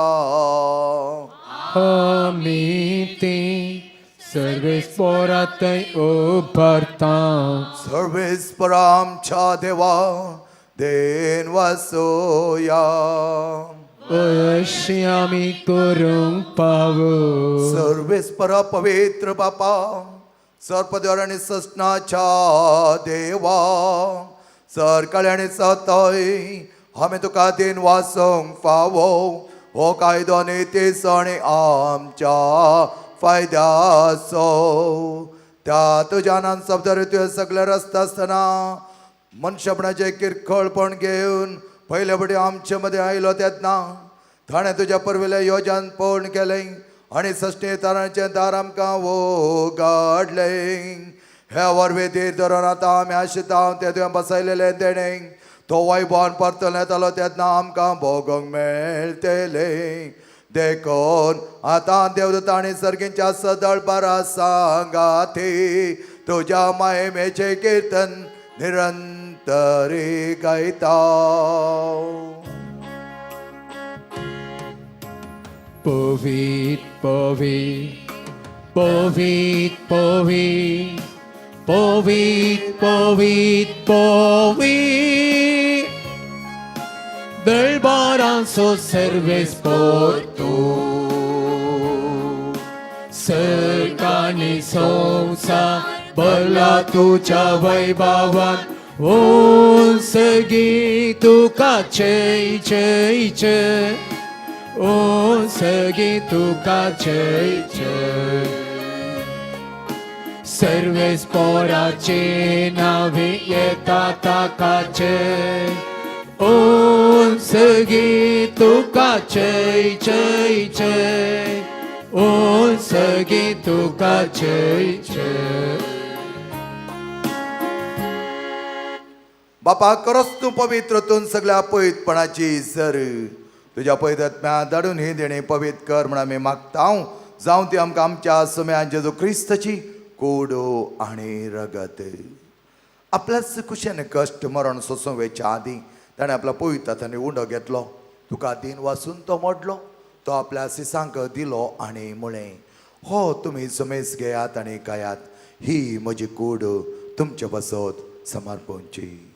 आमी ती सर्वेस्परांतय उबारता. सर्वेस्पर आमच्या देवा देन वासोया. अशी आमी करूंक पावो. सर्वेस्पर पवित्र बापा सर्पदेवर आनी ससनाच्या देवा सर कळे आनी सतय आमी तुका दिन वासोंक फावो. हो कायदो नितीस आणि आमच्या फायद्याचो. त्या तुज्यानान शब्द तुवें सगळे रस्ते आसतना मनशापणाचे किरकोळपण घेवन पयले फावटी आमचे मदें आयलो तेन्ना ताणें तुज्या परविलें योजन पूर्ण केलें आनी सश्टी तरांचें दार आमकां उगडलें. हे वरवेतीर धरून आतां आमी आशिता तें तुवें बसयलेलें देणें तो वैभवान परतून येतालो तेन्ना आमकां भोगूंक मेळटलें. देखून आतां देवदूत आनी सर्गींच्या सदळपारा सांगाती तुज्या महिमेचें किर्तन निरंतरी गायता. Povit, povit, povit, povit, povit, povit, povit. Del baranzo serves por tu. Cercani sonsa, bala tuja vaibavan. Un segi tu ca cei, cei, cei. Un segi tu ca cei, cei. Serves por acena vieta ta ca cei. Un segi tu ca cei, cei, cei. Un segi tu ca cei, cei. बापा खरोच तूं पवित्रतून सगळ्या पवित्रपणाची सर तुज्या पवित्रात्म्या धाडून ही देणी पवित्र कर म्हण आमी मागता. जावं ती आमकां आमच्या सुम्यान जेजू क्रिस्ताची कोडो आनी रगत. आपल्याच कुशेन कश्ट मरण सोसूंक वेच्या आदीं ताणें आपल्या पवित्र हातांनी उंडो घेतलो. तुका दिन वाचून तो मोडलो. तो आपल्या सिसांक दिलो आनी म्हळें हो तुमी सुमेस घेयात आनी खायात. ही म्हजी कूड तुमचे बसत समर्पणची.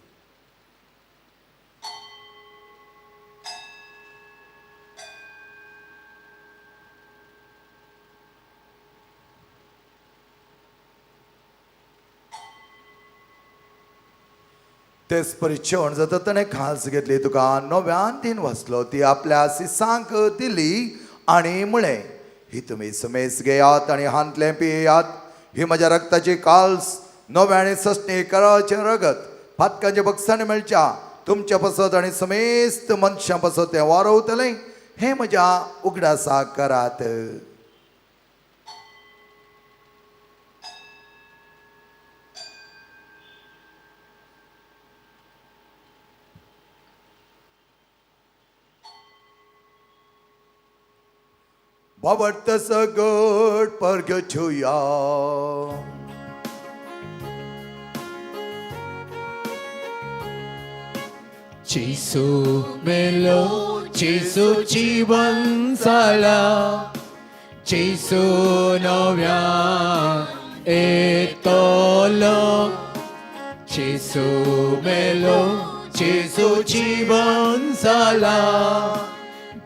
तेच परिचण जाता ताणें खास घेतली तुका नव्यान दिन वाचलो ती आपल्या सिसांक दिली आनी म्हळें ही तुमी समेस घेयात आनी हांतलें पियेयात. ही म्हज्या रक्ताची काल्स नव्या आनी सस्ती कराचें रगत फातकांच्या बक्षांनी मेळच्या तुमच्या पसत आनी समेस्त मनशां पसत तें वारवतलें. हें म्हज्या उगडासाक करात. Babarta sa good pargachuya. Jesu melo, Jesu जीवन झाला. Jesu नव्या येतलो. Jesu melo, Jesu जीवन झाला.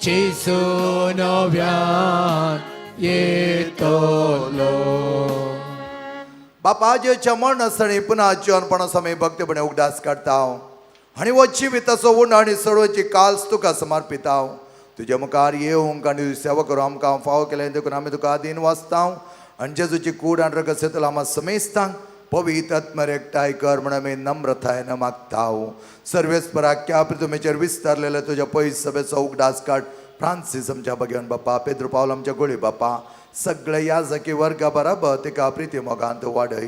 Jesu नव्यान येतलो. बापा जेच्या मरणासतणी पुन्हा जीवनपणा समय भक्तीपणे उगडास काडटा आनी वो जिविताचो उंड आनी सडोवची काल्स तुका समर्पिता. तुज्या मुखार येवंक आनी सेवा करूं आमकां फाव केलें देखून आमी तुका आदीन वाचता आनी जेजूची कूड आनी रगत सेतलो आमी समेस्तांक पवित्र आत्म्यार एकठांय कर म्हण आमी नम्रतायेन मागता. सर्वेस्पराख्या पृथ्वीचेर विस्तारलेले तुज्या पयस सभेचो उगडास काड. फ्रांसीस आमच्या भगवान बापा, पेद्रो पावल आमच्या गोळी बापा, सगळे याजकी वर्गा बराबर तिका प्रिती मोगांत वाडय.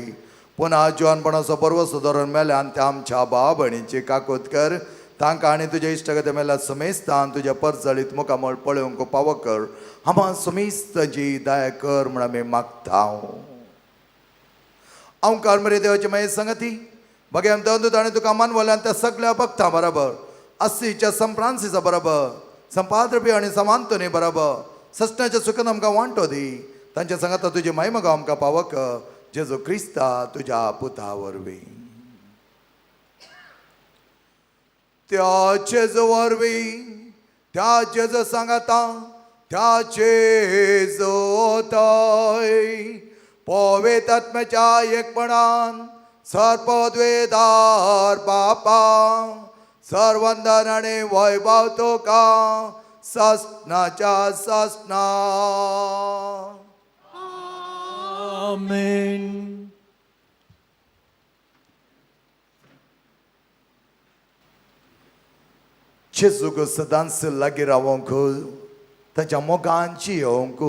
पुन्हा जीवनपणाचो पर्व सुदारून मेल्यान त्या आमच्या भाव भयणीची काकूत कर. तांकां आनी तुज्या इश्टगती मेल्या समेस्तान तुज्या परजळीत मुखामळ पळोवंक पाव कर. आम्हा समेस्ताची दया कर म्हण आमी मागता. ओंकार मरे देवाची माये संगती भगवान देवदूत आनी तुका मानवल्यान त्या सगळ्या भक्तां बरोबर अस्सीच्या सम फ्रांसिसा बरोबर संपाद्रपी आनी समांतोनी बरोबर सस्त्याच्या सुखान आमकां वांटो दी. तांच्या सांगाता तुजी महिमा गाव आमकां पावक जेजू क्रिस्ता तुज्या पुता वरवीं. त्या जेजू वरवीं त्या जेजू सांगाता त्या जेजू थंय पवित्र आत्म्याच्या एकपणान सर्पद्वेदार बापा सर्वंदन आनी वैभव तुका सासनाच्या सासना. Amen. जेजूक सदांच लागीं रावंक ताच्या मोगांची येवंक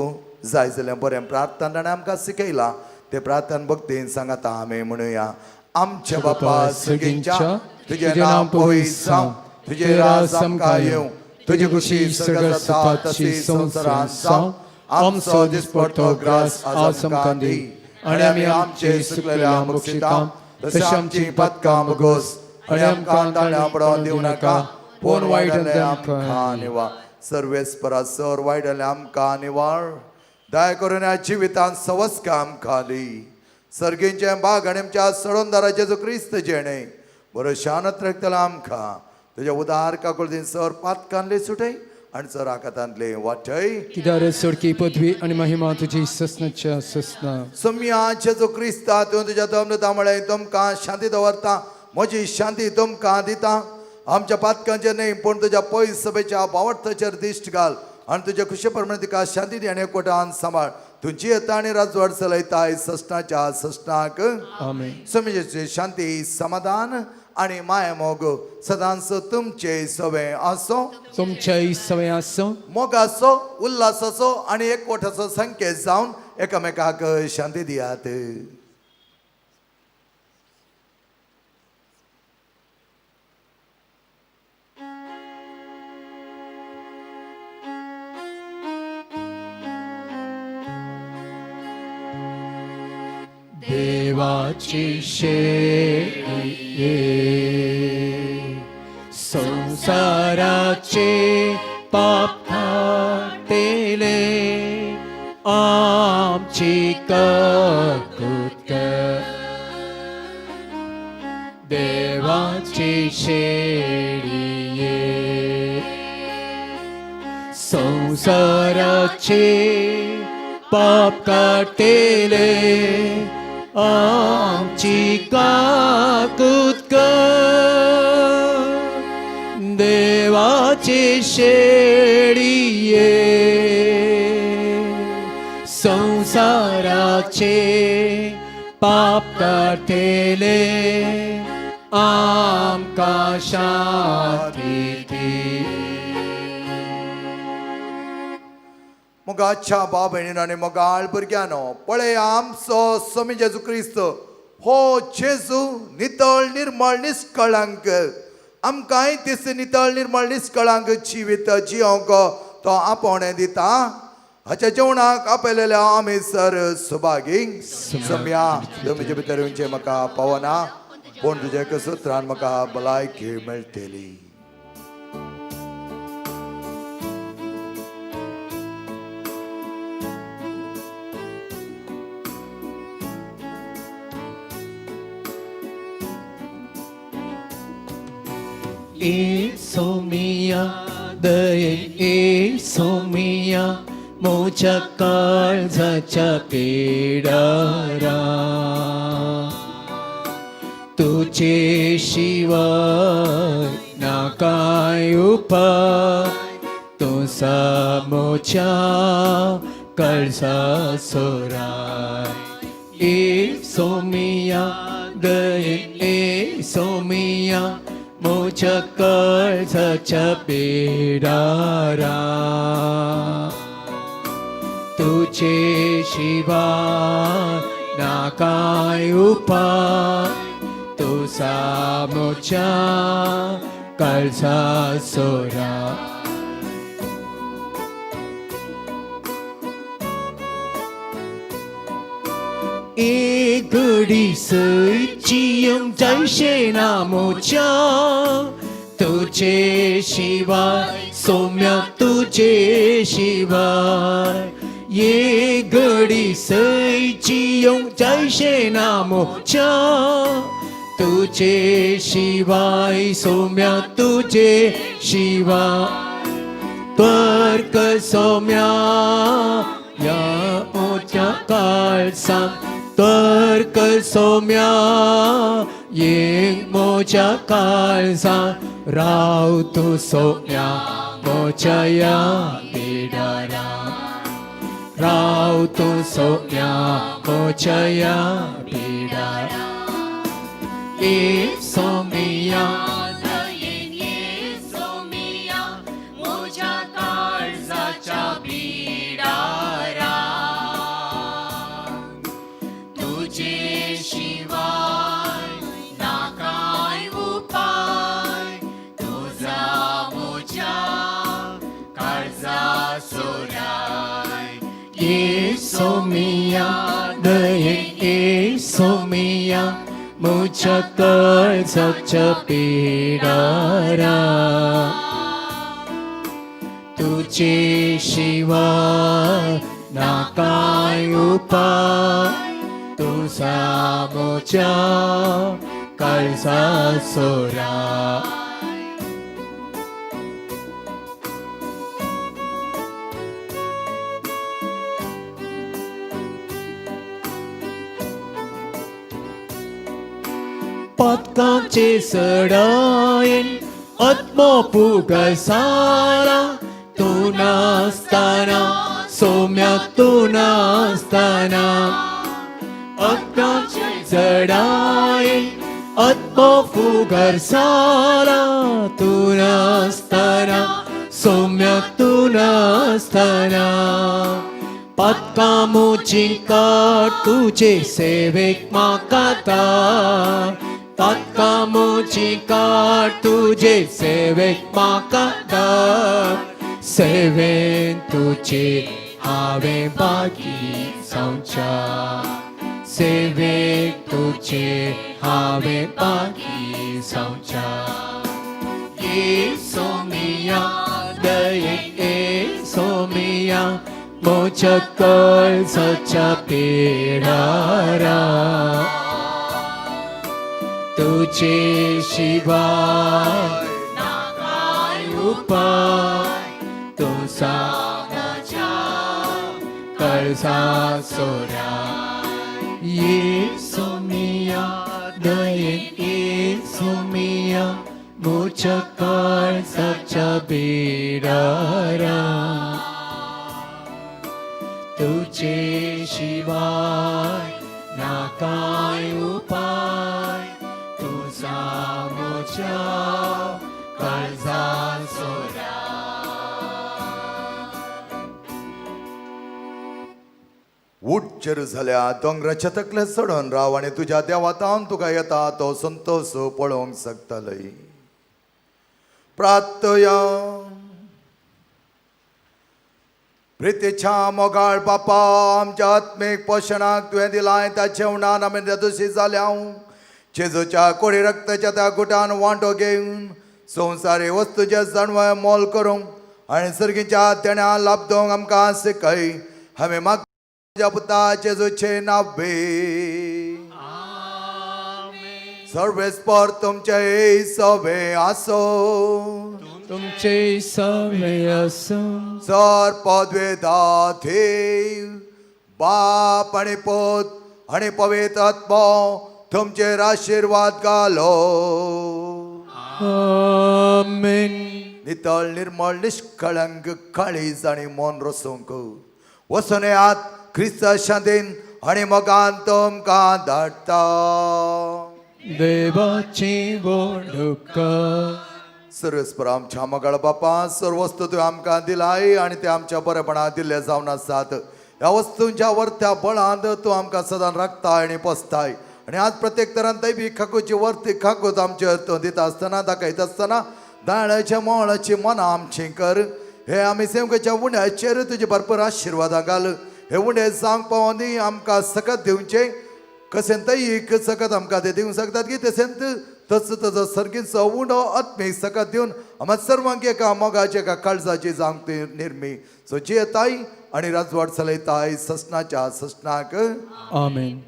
जाय जाल्यार बरें प्रार्थना ताणें आमकां शिकयलां. ते प्रार्थना भक्तीन सांगात आमी म्हणुया. आमच्या बापा सगळ्यांच्या तुझें नांव पवित्र जावं, तुझें राज आमकां येवं, तुजी खुशी सगळ्यात जाता तशी संवसारांत जावं. आमचो दिसपडटो ग्रास आज आमकां दी, आनी आमी आमचे चुकलेल्या बक्षितां तशी आमची पदकां मागोस, आनी आमकां ताळ्यां पडोवन दिवं नाका, पूण वायटले आमकां निवाळ. सर्वेस्परा सर वायटले आमकां निवाळ. दया करून ह्या जिवितांत सवस्का आमकां दी. सर्गींचे बाग आनी आमच्या सडोनदारा जेजू क्रिस्त जेणे बरो शानत रखतला आमकां तुज्या उदार काकुळतीन सर पातकांतले सुटय आनी सर आकातांतले वाटय. किदार सोडकी पदवी आणि महिमा तुझी ससनाच्या ससना. सम्या जेजू क्रिस्ता तूं तुज्या दमनतामुळे तुमकां शांती दवरता, म्हजी शांती तुमकां दिता. आमच्या पातकांचेर न्ही पूण तुज्या पयस सभेच्या भावार्थाचेर दिश्ट घाल आनी तुज्या खुशी प्रमाणे तिका शांती दी आनी एकवटान सांबाळ. तुजी येता आनी राजवाड चलयताय ससनाच्या ससनाक. आमेन. समेजेचे शांती समाधान आनी माय मोग सदांच तुमचे सवे आसो. तुमच्या सवय आसो. मोगाचो उल्हासाचो आनी एकवटाचो संकेत जावन एकामेकाक शांती दियात. देवाची शेळी संसाराचे पाप फाटेले, आमची ककुत देवाची शेळी संसाराचे पाप काटेले, आमची काकुत देवाची शेळी संसाराचे पाप काटेले, आमकां शांती दी. मोगाच्या भाव भयणीनो आनी मोगाळ भुरग्यानो, पळय आमचो स्वामी जेजू क्रिस्त हो जेजू नितळ निर्मळ निश्कळंक आमकांय तीस नितळ निर्मळ निश्कळंक जिवीत जियोंक तो आपणे दिता. हाच्या जेवणाक आपयलेल्या आमी सर सुभागी. सम्या तुमचे भितर येवचें म्हाका पावना, पूण तुज्या एका सुत्रान म्हाका भलायकी मेळटली. सोमिया दये सोमिया मोच्या काळजाच्या पेडारा, तुझे शिवाय ना काय उपाय, तो सामोच्या काळजा सोराय. ए सोमिया दये सोमिया मोच्या काळजाच्या पेडारा, तुझे शिवाय ना काय उपाय, तो सामोच्या काळजा सोरा. एक घडी सैचियम जैशे नामोच्या, तुझे शिवाय सोम्या तुझे शिवाय. ये घडी सैचियम जैशे नामोच्या, तुझे शिवाय सोम्या तुझे शिवाय. तर्क सोम्या या मोच्या काळसा, तर्क सोम्या ये मोच्या काळजा. राव तू सोम्या 모자야 비라라 라우토 소야 모자야 비라라 입소미야 이소미야 너의 이소미야 무척걸 섭섭이라라 तुझे शिवा ना काय उपाय तुझा मोजा काळजा सोरा 뻗감지 쓰러인 엇모부가 살아 또 나스타나 소며 또 나스타나 엇감지 쓰러인 엇모부가 살아 또 나스타나 소며 또 나스타ना पत्का मुझिका तुझे सेवक माकाता पत्का मुझिका तुझे सेवक माकाता सेवेन तुझे हावे बाकी संचा सेवेक तुझे हावे बाकी संचा ये सोमिया दये सोमिया मुझको सच्चा पीड़ारा तुझे शिवाय ना काय उपाय तुझा मोजा कर्जा सोरा ये सोमिया दये सोमिया मुझको सच्चा पीड़ारा तुझे शिवाय ना काय उपाय तुझा मोजा कर्जा सोरा उठ जेरुसल्या दोंगराच्या तकले चढून राव आणि तुझ्या देवातान तुका येता तो संतोष पळोवंक शकतलय प्रार्थया प्रितेच्या मोगाळ बापा आमच्या आत्मीक पोषणाक तुवें दिलाय त्या जेवणान आमी दोशी जाल्या जेजूच्या कोडी रक्ताच्या त्या गुटान वांटो घेवन संवसारी वस्तूचे जाणवय मोल करूंक आनी सर्गीच्या तेण्या लाभदोंक आमकां शिकय आमी माग तुज्या पुता जेजूचे नावे सर्वेस्पर तुमचे सवे आसो तुमचे सवे असो सर पदवेदाथे बाप आणि पोत आणि पवित्र आत्मा तुमचेर आशीर्वाद घालो आमेन नितळ निर्मळ निष्कळंक काळीज आणि मन रसूंक वसोन्यांत क्रिस्त शांतीन आणि मोगान तुमकां धाडटा देवाची वडुका सर्वेस्पर आमच्या मोगाळ बापा सर्व वस्तू तुवें आमकां दिलाय आनी ते आमच्या बरेपणाक दिल्ले जावन आसात ह्या वस्तूंच्या वर्त्या बळांत तूं आमकां सदां राखताय आनी पोसताय आनी आज प्रत्येक तरान दैवी खाकूची वर्ती खाकूत आमचेर तूं दिता आसतना दाखयता आसतना दाळ्याच्या मोळाची मनां आमची कर हे आमी सेवकाच्या उंड्याचेर तुजे भरपूर आशिर्वादां घाल हे उंडे जावंक पावोन दी आमकां सकत दिवचे कशेंतय सकत आमकां ते दिवंक शकतात की तशेंच तसो सर्गीचो उंडो आत्मीक सकत दिवन आम्हा सर्वांक एका मोगाची एका काळजाची जावंक ती निर्मी सो जियेताय आनी राजवाड चलयताय ससनाच्या ससनाक आमेन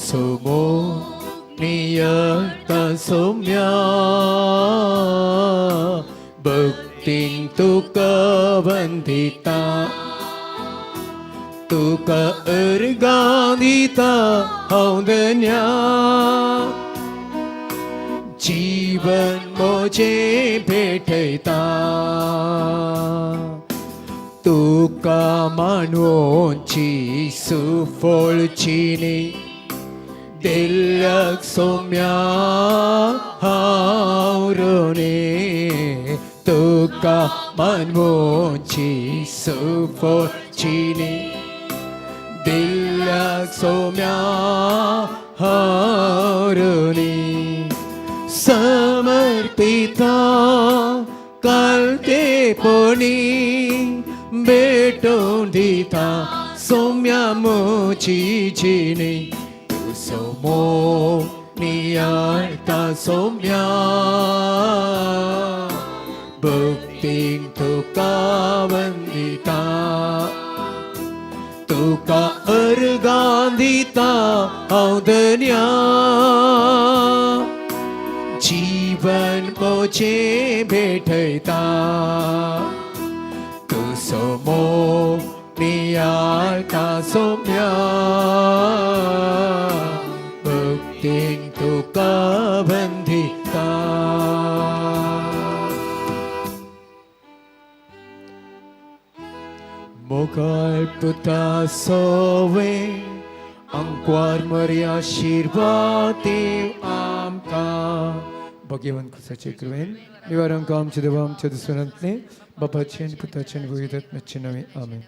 소모 니였다 소며 벅딘 두꺼운 뒷땅 तुका अर्गां दिता हांव धन्या जीवन म्हजें भेटयता तुका मानवोची सुफोळचीनी दिल्याक सोम्या हांव रोणे तुका मानवोची सुफोळचीनी दिल्याक सोम्या हांव रोणे समर्पिता कालतेपणी भेटून दिता सोम्या म्हजी जिणी तूं सोमो नियाळता सोम्या भक्तीक तुका वंदिता तुका अर्गां दिता हांव धन्या जीवन म्हजें भेटयता तूं सोमो नियाळता सोम्या भक्तीक तुका वंदिता मोगाळ पुता सोवे आमकां मरे आशिर्वाद देव आमकां भगवान कृपाचे कृपेन निवार आमकां आमचे देवा आमच्या दुसऱ्यांतले बापाचे आनी पुताचे आनी पवित्र आत्म्याचे नांवे आमेन.